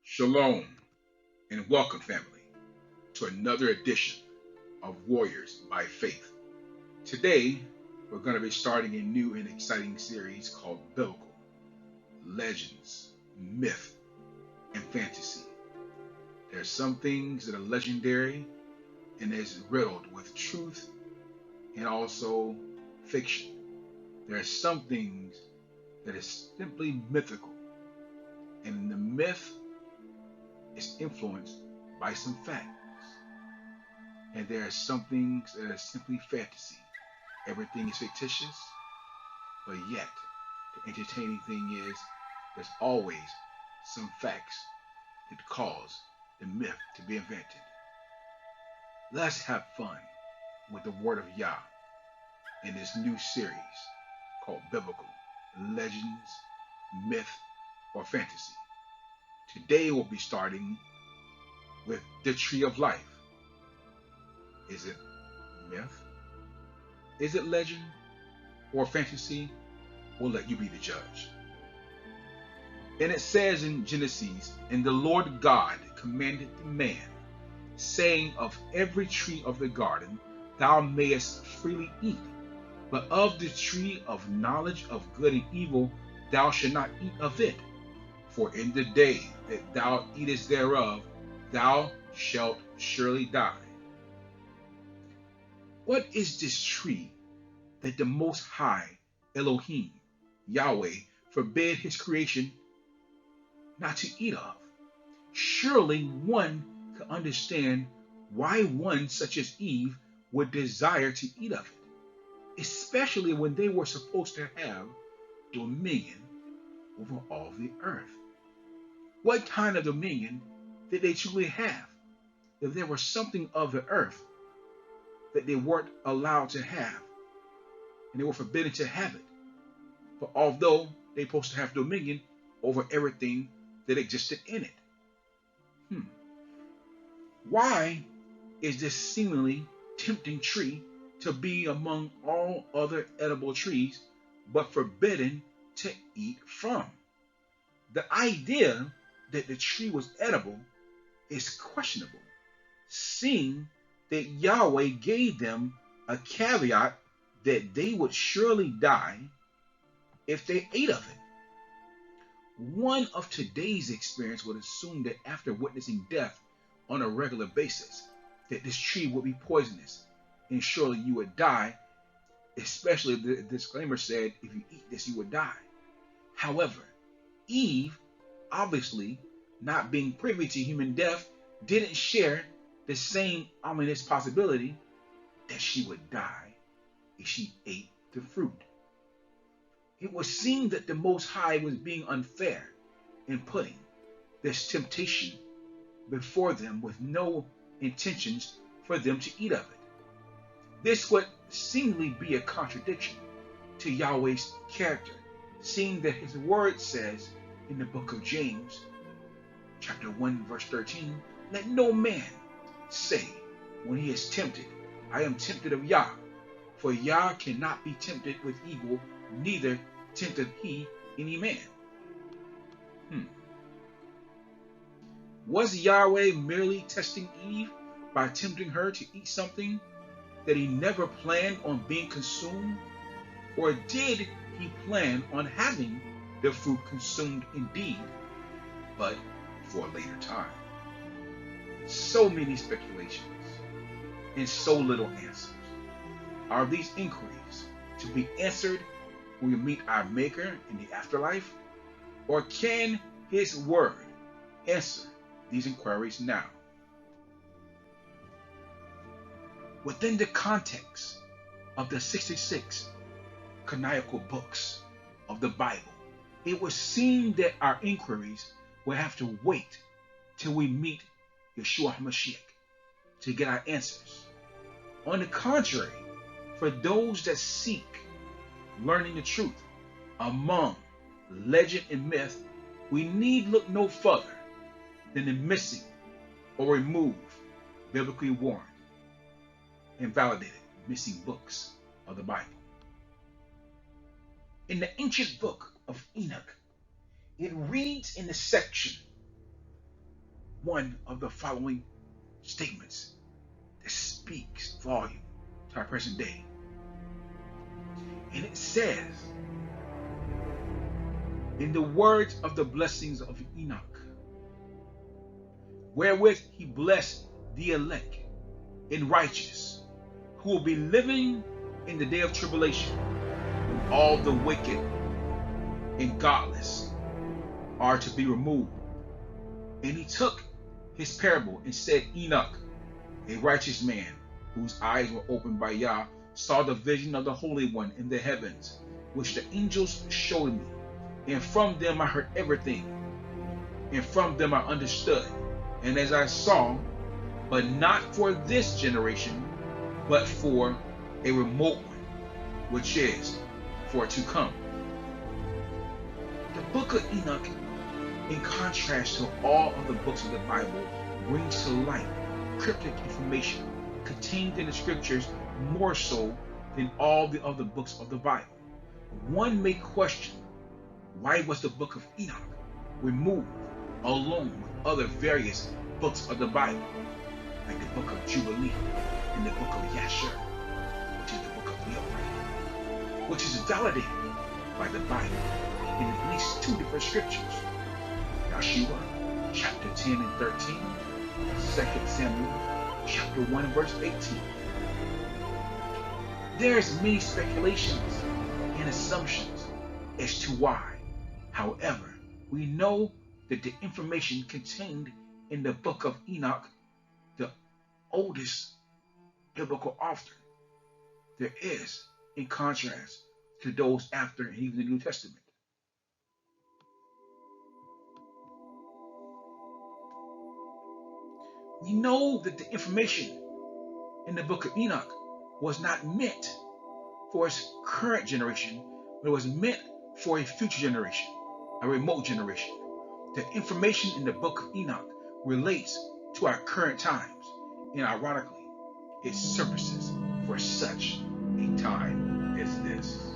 Shalom and welcome, family, to another edition of Warriors by Faith. Today, we're going to be starting a new and exciting series called Biblical Legends, Myth, and Fantasy. There are some things that are legendary and is riddled with truth and also fiction. There are some things that is simply mythical, and the myth is influenced by some facts. And there are some things that are simply fantasy. Everything is fictitious, but yet the entertaining thing is there's always some facts that cause the myth to be invented. Let's have fun with the Word of Yah in this new series called Biblical Legends, Myth, or Fantasy. Today we'll be starting with the Tree of Life. Is it myth? Is it legend or fantasy? We'll let you be the judge. And it says in Genesis, "And the Lord God commanded the man, saying, Of every tree of the garden thou mayest freely eat, but of the tree of knowledge of good and evil thou shalt not eat of it. For in the day that thou eatest thereof, thou shalt surely die." What is this tree that the Most High Elohim, Yahweh, forbid his creation not to eat of? Surely one could understand why one such as Eve would desire to eat of it, especially when they were supposed to have dominion over all the earth. What kind of dominion did they truly have if there was something of the earth that they weren't allowed to have and they were forbidden to have it? But although they're supposed to have dominion over everything that existed in it. Why is this seemingly tempting tree to be among all other edible trees but forbidden to eat from? The idea that the tree was edible is questionable, seeing that Yahweh gave them a caveat that they would surely die if they ate of it. One of today's experience would assume that after witnessing death on a regular basis, that this tree would be poisonous and surely you would die, especially if the disclaimer said if you eat this you would die. However, Eve, obviously not being privy to human death, didn't share the same ominous possibility that she would die if she ate the fruit. It would seem that the Most High was being unfair in putting this temptation before them with no intentions for them to eat of it. This would seemingly be a contradiction to Yahweh's character, seeing that his word says in the book of James, chapter 1, verse 13, let no man say when he is tempted, I am tempted of Yah, for Yah cannot be tempted with evil, neither tempteth he any man. Was Yahweh merely testing Eve by tempting her to eat something that he never planned on being consumed? Or did he plan on having the fruit consumed indeed, but for a later time? So many speculations and so little answers. Are these inquiries to be answered when we meet our Maker in the afterlife? Or can his word answer these inquiries now? Within the context of the 66 canonical books of the Bible, it would seem that our inquiries will have to wait till we meet Yeshua HaMashiach to get our answers. On the contrary, for those that seek learning the truth among legend and myth, we need look no further than the missing or removed, biblically warned and validated missing books of the Bible. In the ancient book of Enoch, it reads in the section one of the following statements that speaks volume to our present day. And it says, in the words of the blessings of Enoch, wherewith he blessed the elect and righteous, who will be living in the day of tribulation, when all the wicked and godless are to be removed. And he took his parable and said, Enoch, a righteous man, whose eyes were opened by Yah, saw the vision of the Holy One in the heavens, which the angels showed me. And from them I heard everything, and from them I understood. And as I saw, but not for this generation, but for a remote one, which is for to come. The book of Enoch, in contrast to all of the books of the Bible, brings to light cryptic information contained in the scriptures more so than all the other books of the Bible. One may question, why was the book of Enoch removed along with other various books of the Bible, like the book of Jubilee and the book of Yasher, which is the book of Leopard, which is validated by the Bible in at least two different scriptures, Yeshua chapter 10 and 13, 2 Samuel chapter 1 verse 18. There's many speculations and assumptions as to why. However, we know that the information contained in the book of Enoch, the oldest biblical author there is, in contrast to those after and even the New Testament. We know that the information in the book of Enoch was not meant for its current generation, but it was meant for a future generation, a remote generation. The information in the book of Enoch relates to our current times, and ironically, it surfaces for such a time as this.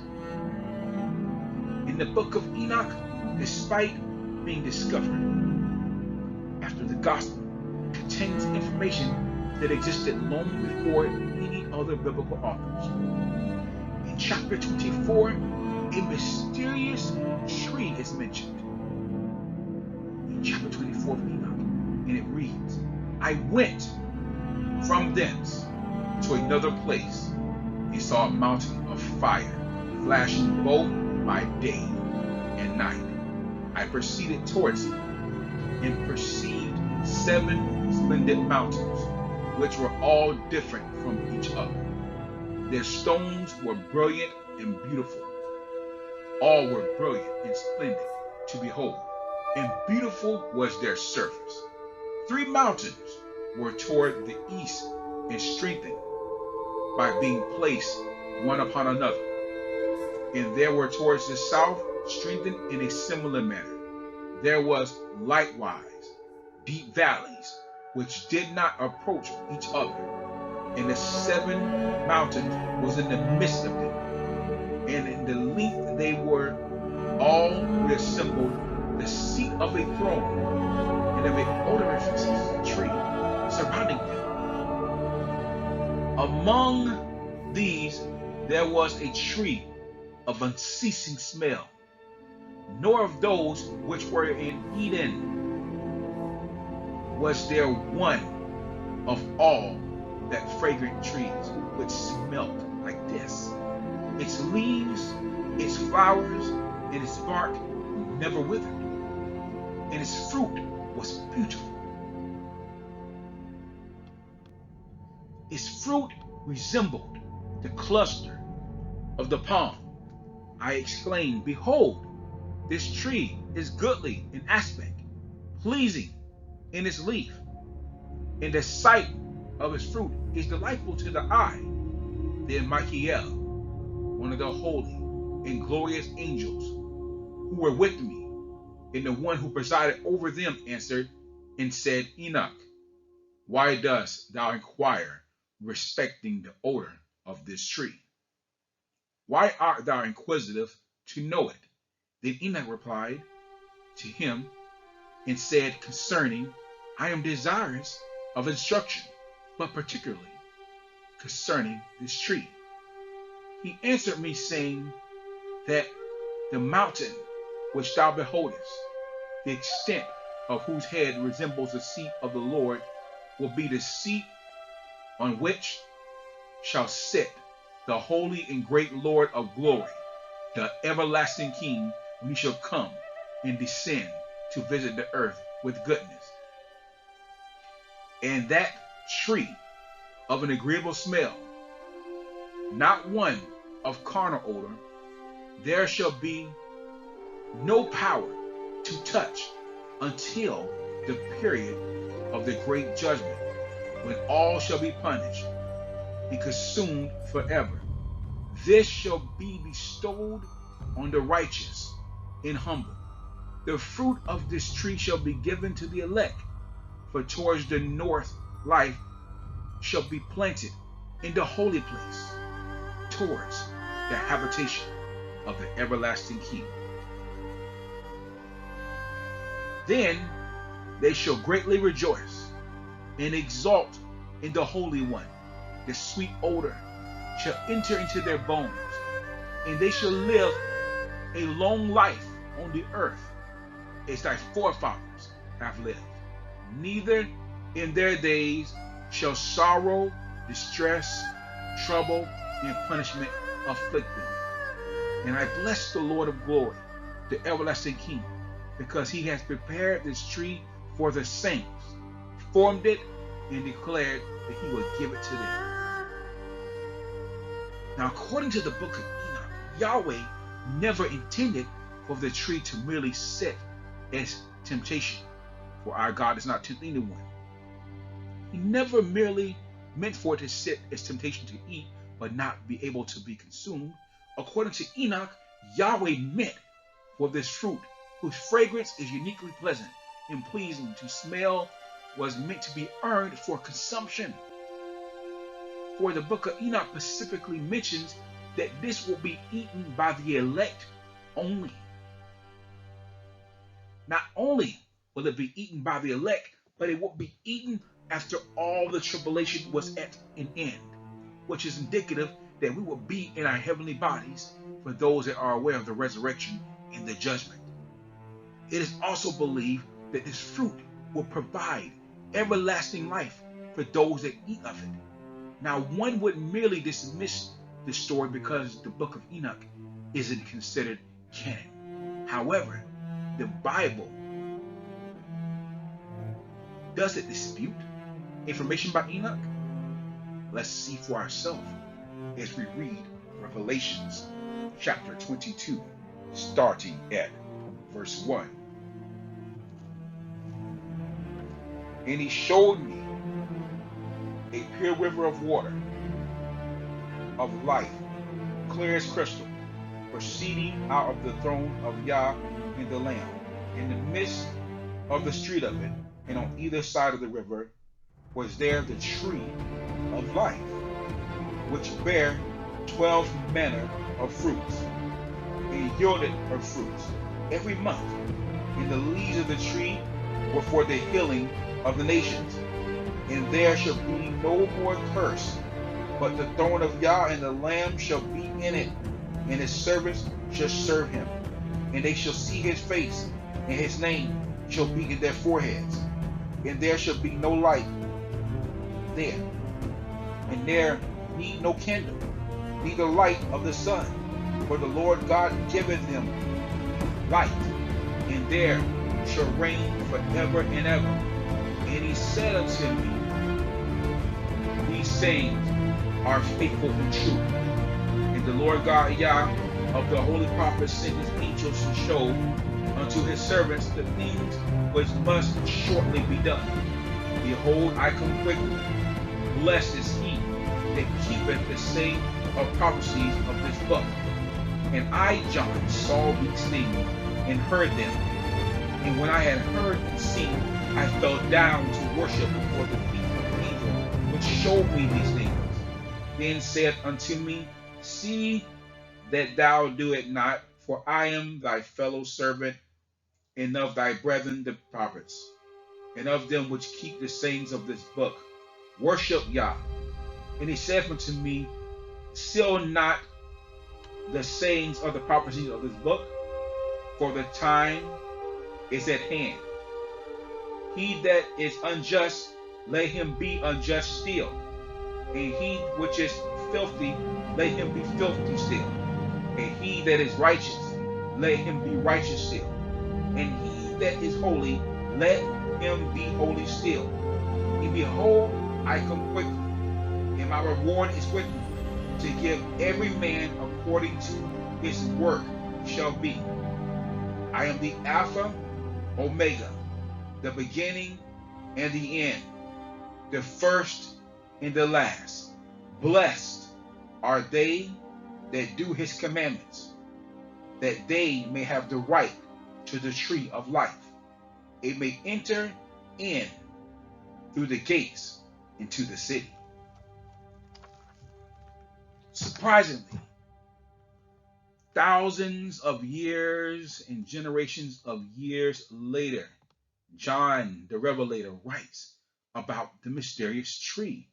In the book of Enoch, despite being discovered after the gospel, contains information that existed long before any other biblical authors. In chapter 24, a mysterious tree is mentioned. In chapter 24 of Enoch, and it reads, I went from thence to another place and saw a mountain of fire flashing both by day and night. I proceeded towards it and perceived 7 splendid mountains, which were all different from each other. Their stones were brilliant and beautiful. All were brilliant and splendid to behold, and beautiful was their surface. 3 mountains were toward the east and strengthened by being placed one upon another. And there were towards the south strengthened in a similar manner. There was likewise deep valleys which did not approach each other, and the 7 mountains was in the midst of them, and in the length they were all reassembled the seat of a throne and of a odorous tree surrounding them. Among these there was a tree of unceasing smell, nor of those which were in Eden was there one of all that fragrant trees which smelt like this. Its leaves, its flowers, and its bark never withered, and its fruit was beautiful. Its fruit resembled the cluster of the palm. I exclaimed, behold, this tree is goodly in aspect, pleasing in its leaf, and the sight of its fruit is delightful to the eye. Then Michael, one of the holy and glorious angels who were with me, and the one who presided over them, answered and said, Enoch, why dost thou inquire respecting the odor of this tree? Why art thou inquisitive to know it? Then Enoch replied to him and said concerning, I am desirous of instruction, but particularly concerning this tree. He answered me, saying that the mountain which thou beholdest, the extent of whose head resembles the seat of the Lord, will be the seat on which shall sit the holy and great Lord of glory, the everlasting King, when he shall come and descend to visit the earth with goodness. And that tree of an agreeable smell, not one of carnal odor, there shall be no power to touch until the period of the great judgment, when all shall be punished and consumed forever. This shall be bestowed on the righteous and humble. The fruit of this tree shall be given to the elect, for towards the north life shall be planted in the holy place, towards the habitation of the everlasting King. Then they shall greatly rejoice and exult in the Holy One. The sweet odor shall enter into their bones, and they shall live a long life on the earth, as thy forefathers have lived. Neither in their days shall sorrow, distress, trouble, and punishment afflict them. And I bless the Lord of glory, the everlasting King, because he has prepared this tree for the saints, formed it, and declared that he will give it to them. Now, according to the book of Enoch, Yahweh never intended for the tree to merely sit as temptation, for our God does not tempt anyone. He never merely meant for it to sit as temptation to eat, but not be able to be consumed. According to Enoch, Yahweh meant for this fruit, whose fragrance is uniquely pleasant and pleasing to smell, was meant to be earned for consumption. For the book of Enoch specifically mentions that this will be eaten by the elect only. Not only will it be eaten by the elect, but it will be eaten after all the tribulation was at an end, which is indicative that we will be in our heavenly bodies for those that are aware of the resurrection and the judgment. It is also believed that this fruit will provide everlasting life for those that eat of it. Now, one would merely dismiss this story because the book of Enoch isn't considered canon. However, the Bible does it dispute information about Enoch? Let's see for ourselves as we read Revelations chapter 22, starting at verse 1. And he showed me a pure river of water, of life, clear as crystal, proceeding out of the throne of Yah and the Lamb. In the midst of the street of it, and on either side of the river, was there the tree of life, which bare 12 manner of fruits, and yielded her fruits every month. And the leaves of the tree were for the healing of the nations. And there shall be no more curse, but the throne of Yah and the Lamb shall be in it, and his servants shall serve him. And they shall see his face, and his name shall be in their foreheads. And there shall be no light there, and there need no candle, neither light of the sun, for the Lord God giveth them light, and there shall reign forever and ever. And he said unto me, these sayings are faithful and true. And the Lord God Yah of the holy prophets sent his angels to show unto his servants the things which must shortly be done. Behold, I come quickly. Blessed is he that keepeth the saying of prophecies of this book. And I, John, saw these things and heard them. And when I had heard and seen, I fell down to worship before the feet of the angel which showed me these things. Then said unto me, see that thou do it not, for I am thy fellow servant, and of thy brethren the prophets, and of them which keep the sayings of this book. Worship Yah. And he said unto me, seal not the sayings of the prophecies of this book, for the time is at hand. He that is unjust, let him be unjust still. And he which is filthy, let him be filthy still. And he that is righteous, let him be righteous still. And he that is holy, let him be holy still. And behold, I come quickly, and my reward is with me, to give every man according to his work shall be. I am the Alpha, Omega, the beginning and the end, the first and the last. Blessed are they that do his commandments, that they may have the right to the tree of life, it may enter in through the gates into the city. Surprisingly, thousands of years and generations of years later, John the Revelator writes about the mysterious tree,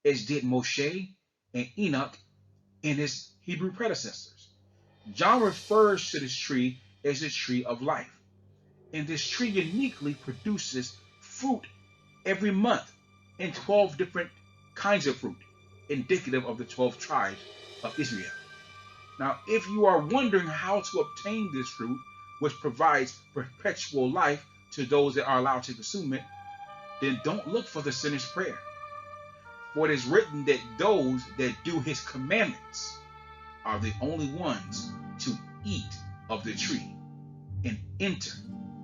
as did Moshe and Enoch and his Hebrew predecessors. John refers to this tree as the tree of life. And this tree uniquely produces fruit every month in 12 different kinds of fruit, indicative of the 12 tribes of Israel. Now, if you are wondering how to obtain this fruit, which provides perpetual life to those that are allowed to consume it, then don't look for the sinner's prayer. For it is written that those that do his commandments are the only ones to eat of the tree and enter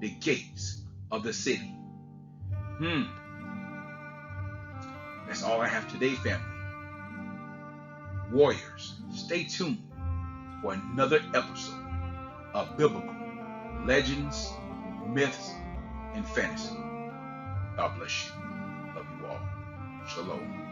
the gates of the city. That's all I have today, family. Warriors, stay tuned for another episode of Biblical Legends, Myths, and Fantasy. God bless you. Love you all. Shalom.